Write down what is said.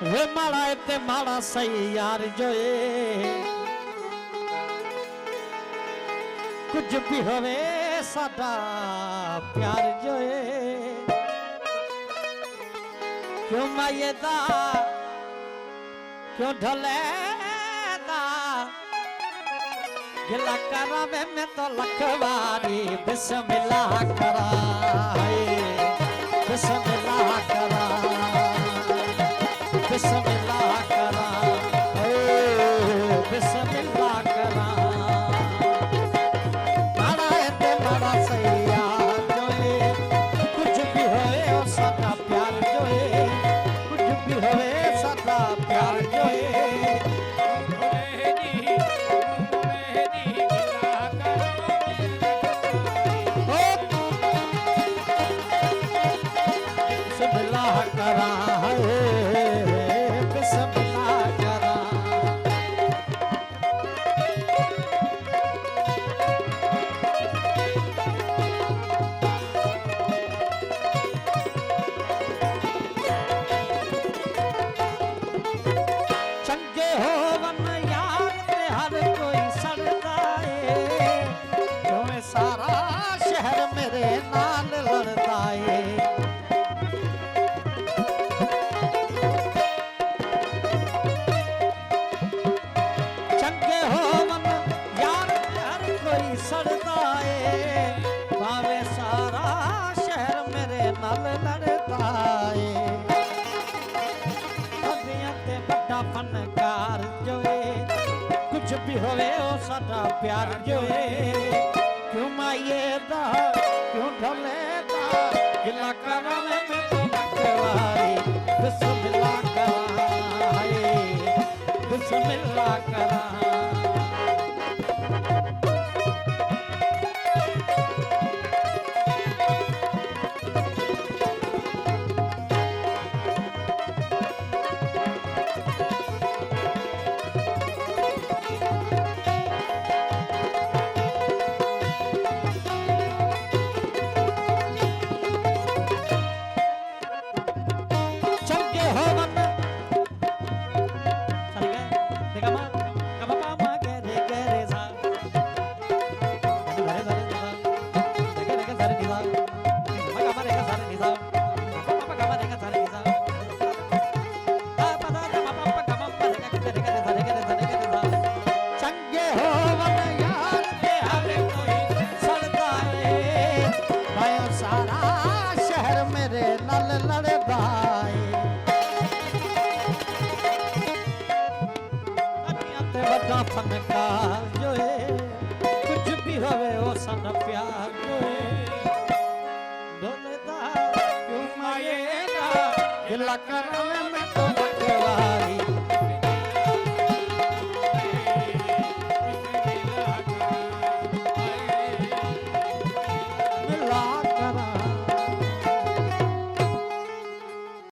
वे माड़ा ते माड़ा सही यार जोए कुछ भी होवे साडा प्यार जोए क्यों माये दा क्यों ढले दा गिला करा वे मैं तो लखवारी बिस्मिल्लाह करा बिस्मिल्लाह करा बिस्मिल्लाह करा बिस्मिल्लाह करा माड़ा है ते माड़ा सही यार जोए कुछ भी होए ओ साडा प्यार जोए कुछ भी होए साडा प्यार जोए बिस्मिल्लाह करा फनकार जोए कुछ भी होवे ओ साडा प्यार जोए क्यों माये दा क्यों ढले दा गिला करावे मैं तो लखवारी बिस्मिल्लाह करा बिस्मिल्लाह करा फनकार जोए कुछ भी होवे ओ साडा प्यार जोए ढोले दा क्यों माये दा गिला करावे मैं तो